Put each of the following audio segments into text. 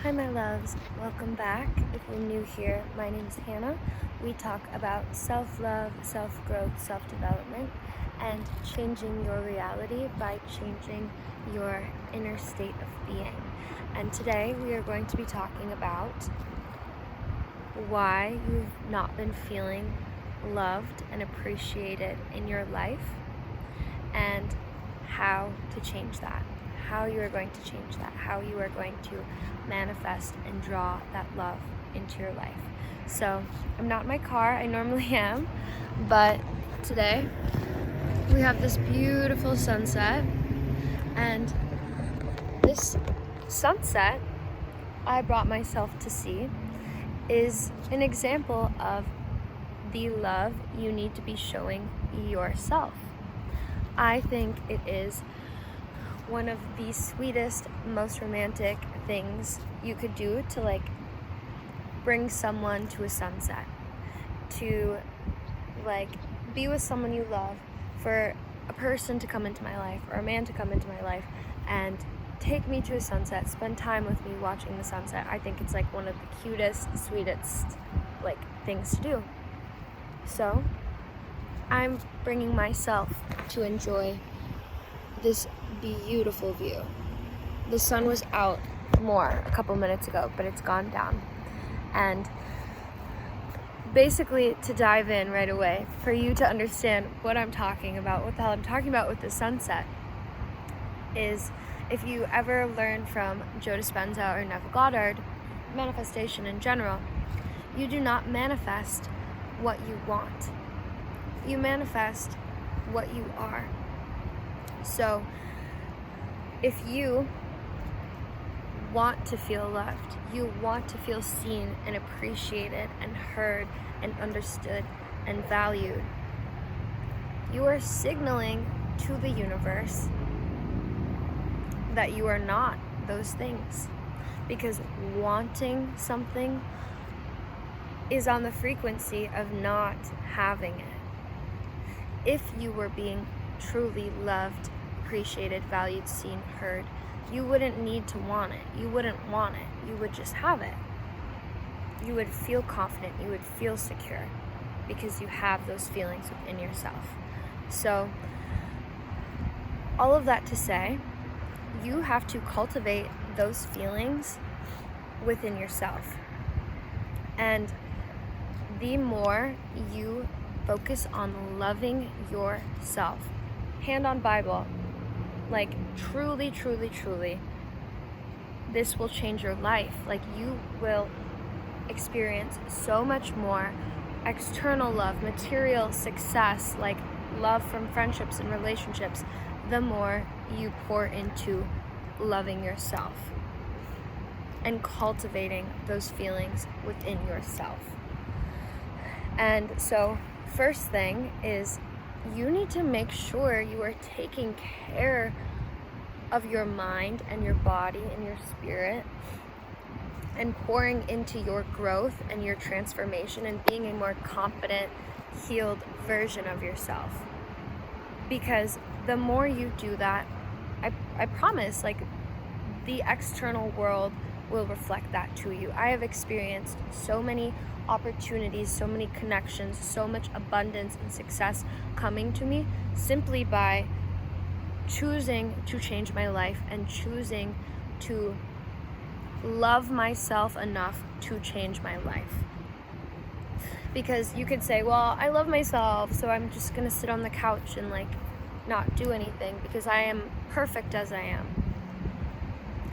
Hi, my loves. Welcome back. If you're new here, my name is Hannah. We talk about self-love, self-growth, self-development, and changing your reality by changing your inner state of being. And today we are going to be talking about why you've not been feeling loved and appreciated in your life and how to change that. How you are going to change that, how you are going to manifest and draw that love into your life. So I'm not in my car, I normally am, but today we have this beautiful sunset, and this sunset I brought myself to see is an example of the love you need to be showing yourself. I think it is one of the sweetest, most romantic things you could do to bring someone to a sunset, to be with someone you love, for a person to come into my life or a man to come into my life and take me to a sunset, spend time with me watching the sunset. I think it's one of the cutest, sweetest things to do. So I'm bringing myself to enjoy this beautiful view. The sun was out more a couple minutes ago, but it's gone down. And basically, to dive in right away, for you to understand what I'm talking about, what the hell I'm talking about with the sunset, is if you ever learn from Joe Dispenza or Neville Goddard, manifestation in general, you do not manifest what you want. You manifest what you are. So if you want to feel loved, you want to feel seen and appreciated and heard and understood and valued, you are signaling to the universe that you are not those things, because wanting something is on the frequency of not having it. If you were being truly loved, appreciated, valued, seen, heard, you wouldn't need to want it. You wouldn't want it. You would just have it. You would feel confident. You would feel secure because you have those feelings within yourself. So, all of that to say, you have to cultivate those feelings within yourself. And the more you focus on loving yourself, hand on Bible, truly, truly, truly, this will change your life. You will experience so much more external love, material success, love from friendships and relationships, the more you pour into loving yourself and cultivating those feelings within yourself. And so, first thing is, you need to make sure you are taking care of your mind and your body and your spirit and pouring into your growth and your transformation and being a more confident, healed version of yourself. Because the more you do that, I promise, the external world will reflect that to you. I have experienced so many opportunities, so many connections, so much abundance and success coming to me simply by choosing to change my life and choosing to love myself enough to change my life. Because you could say, well, I love myself, so I'm just gonna sit on the couch and not do anything because I am perfect as I am.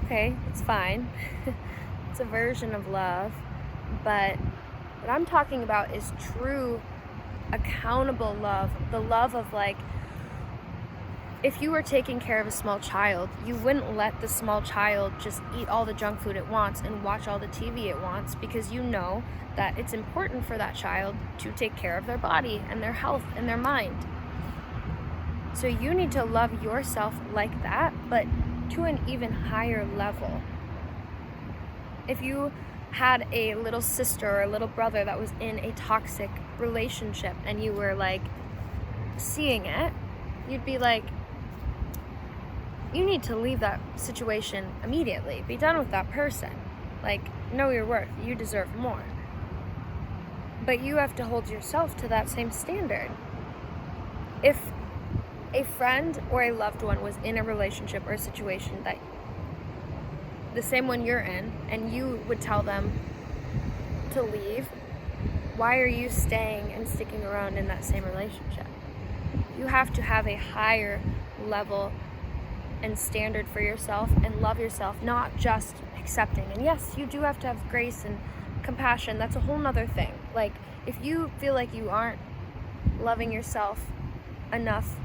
Okay, it's fine. It's a version of love, but what I'm talking about is true, accountable love. The love of if you were taking care of a small child, you wouldn't let the small child just eat all the junk food it wants and watch all the TV it wants, because you know that it's important for that child to take care of their body and their health and their mind. So you need to love yourself like that, but to an even higher level. If you had a little sister or a little brother that was in a toxic relationship and you were seeing it, you'd be you need to leave that situation immediately. Be done with that person. Like, know your worth. You deserve more. But you have to hold yourself to that same standard. If a friend or a loved one was in a relationship or a situation that the same one you're in, and you would tell them to leave, why are you staying and sticking around in that same relationship? You have to have a higher level and standard for yourself and love yourself, not just accepting. And yes, you do have to have grace and compassion. That's a whole nother thing. Like, if you feel like you aren't loving yourself enough,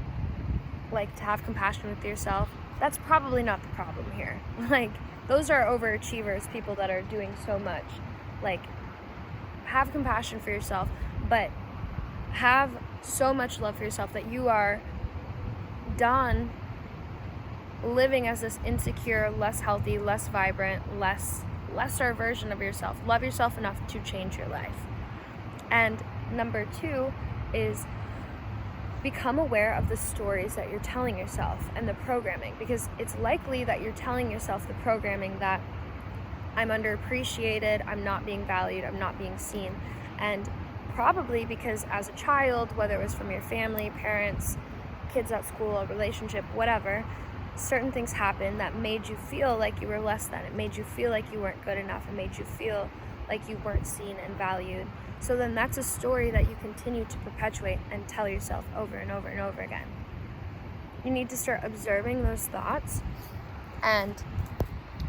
like, to have compassion with yourself, that's probably not the problem here. Like, those are overachievers, people that are doing so much. Like, have compassion for yourself, but have so much love for yourself that you are done living as this insecure, less healthy, less vibrant, lesser version of yourself. Love yourself enough to change your life. And number 2 is become aware of the stories that you're telling yourself and the programming, because it's likely that you're telling yourself the programming that I'm underappreciated, I'm not being valued, I'm not being seen. And probably because as a child, whether it was from your family, parents, kids at school, a relationship, whatever, certain things happened that made you feel like you were less than. It made you feel like you weren't good enough. It made you feel like you weren't seen and valued. So then that's a story that you continue to perpetuate and tell yourself over and over and over again. You need to start observing those thoughts and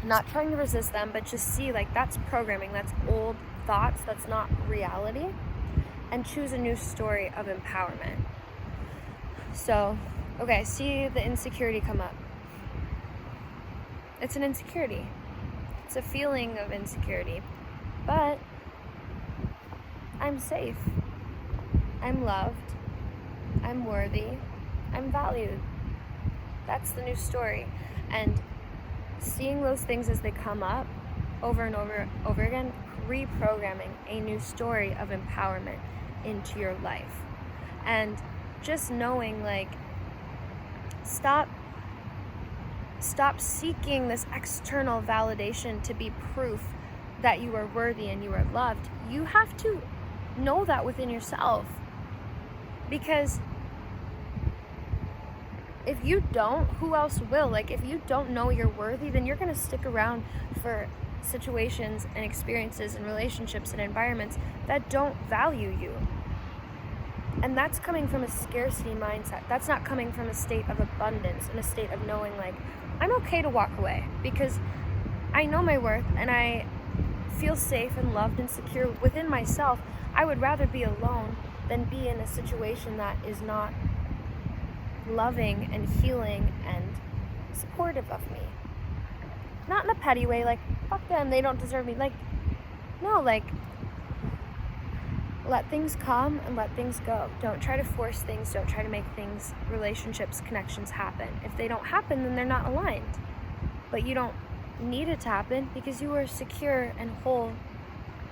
not trying to resist them, but just see, like, that's programming, that's old thoughts, that's not reality, and choose a new story of empowerment. So, okay, see the insecurity come up. It's an insecurity. It's a feeling of insecurity. But I'm safe. I'm loved. I'm worthy. I'm valued. That's the new story. And seeing those things as they come up over and over again, reprogramming a new story of empowerment into your life. And just knowing, like, stop seeking this external validation to be proof that you are worthy and you are loved. You have to know that within yourself, because if you don't, who else will? Like, if you don't know you're worthy, then you're going to stick around for situations and experiences and relationships and environments that don't value you. And that's coming from a scarcity mindset. That's not coming from a state of abundance and a state of knowing, like, I'm okay to walk away because I know my worth and I feel safe and loved and secure within myself. I would rather be alone than be in a situation that is not loving and healing and supportive of me. Not in a petty way, like, fuck them, they don't deserve me. Like, no, like, let things come and let things go. Don't try to force things. Don't try to make things, relationships, connections happen. If they don't happen, then they're not aligned. But you don't need it to happen because you are secure and whole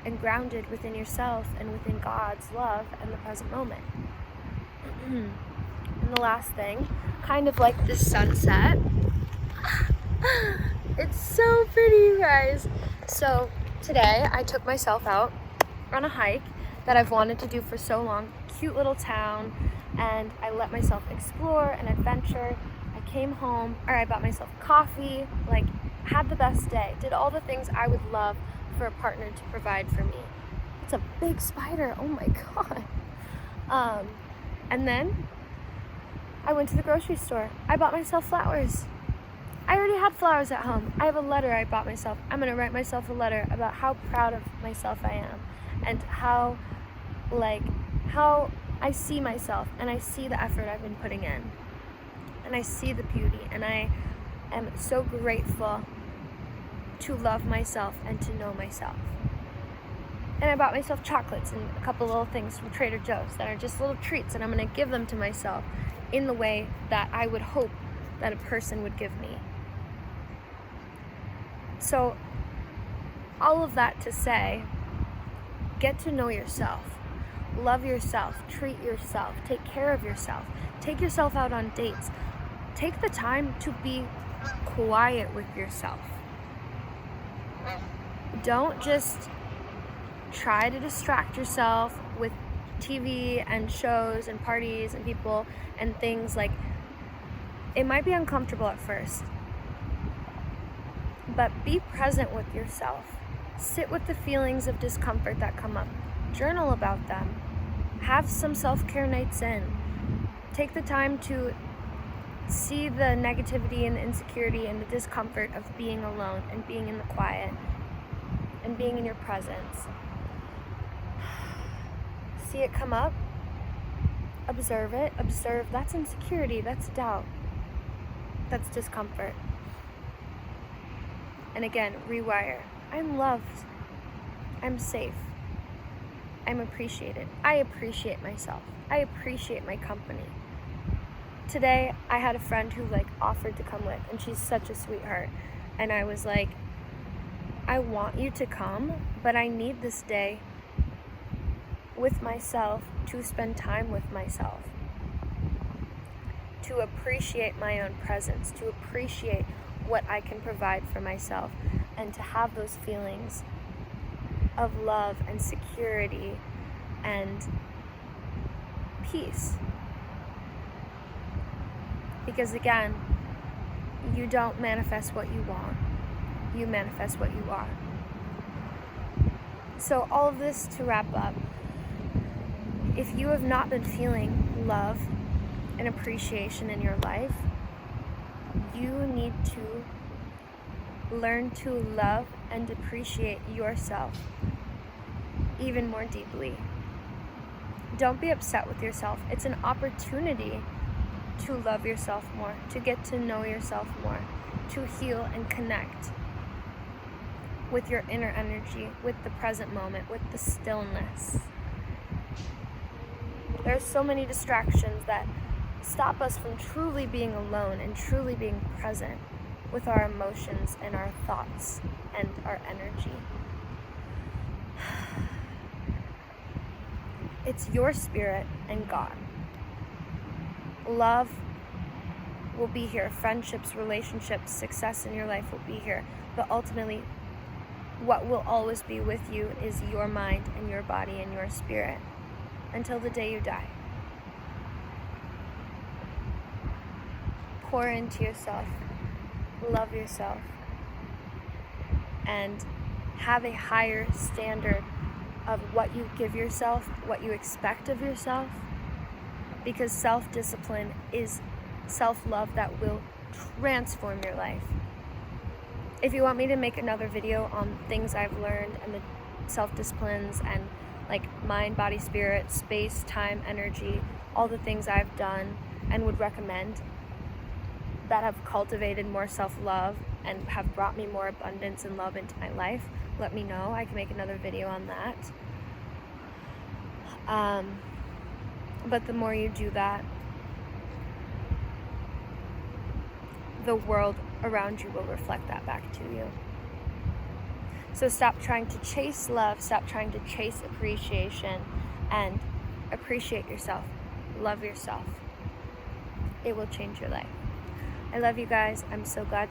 and grounded within yourself and within God's love and the present moment. And the last thing, kind of like the sunset. It's so pretty, you guys. So today I took myself out on a hike that I've wanted to do for so long. Cute little town, and I let myself explore and adventure. I came home, or I bought myself coffee, like, had the best day, did all the things I would love for a partner to provide for me. It's a big spider, oh my god. And then I went to the grocery store. I bought myself flowers. I already had flowers at home. I have a letter I bought myself. I'm gonna write myself a letter about how proud of myself I am and how I see myself and I see the effort I've been putting in and I see the beauty, and I am so grateful to love myself and to know myself. And I bought myself chocolates and a couple little things from Trader Joe's that are just little treats, and I'm going to give them to myself in the way that I would hope that a person would give me. So all of that to say, get to know yourself. Love yourself, treat yourself, take care of yourself, take yourself out on dates. Take the time to be quiet with yourself. don't just try to distract yourself with TV and shows and parties and people and things. Like, it might be uncomfortable at first, but be present with yourself. Sit with the feelings of discomfort that come up. Journal about them. Have some self-care nights in. Take the time to see the negativity and the insecurity and the discomfort of being alone and being in the quiet and being in your presence. See it come up. Observe it. Observe. That's insecurity. That's doubt. That's discomfort. And again, rewire. I'm loved. I'm safe. I'm appreciated. I appreciate myself. I appreciate my company. Today, I had a friend who offered to come with, and she's such a sweetheart. And I was like, I want you to come, but I need this day with myself to spend time with myself, to appreciate my own presence, to appreciate what I can provide for myself, and to have those feelings of love and security and peace. Because again, you don't manifest what you want, you manifest what you are. So all of this to wrap up, if you have not been feeling love and appreciation in your life, you need to learn to love and appreciate yourself even more deeply. Don't be upset with yourself. It's an opportunity to love yourself more, to get to know yourself more, to heal and connect with your inner energy, with the present moment, with the stillness. There's so many distractions that stop us from truly being alone and truly being present with our emotions and our thoughts and our energy. It's your spirit and God. Love will be here. Friendships, relationships, success in your life will be here. But ultimately, what will always be with you is your mind and your body and your spirit until the day you die. Pour into yourself. Love yourself. And have a higher standard of what you give yourself, what you expect of yourself. Because self-discipline is self-love that will transform your life. If you want me to make another video on things I've learned and the self-disciplines and mind, body, spirit, space, time, energy, all the things I've done and would recommend that have cultivated more self-love and have brought me more abundance and love into my life, let me know. I can make another video on that. But the more you do that, the world around you will reflect that back to you. So stop trying to chase love, stop trying to chase appreciation, and appreciate yourself. Love yourself. It will change your life. I love you guys. I'm so glad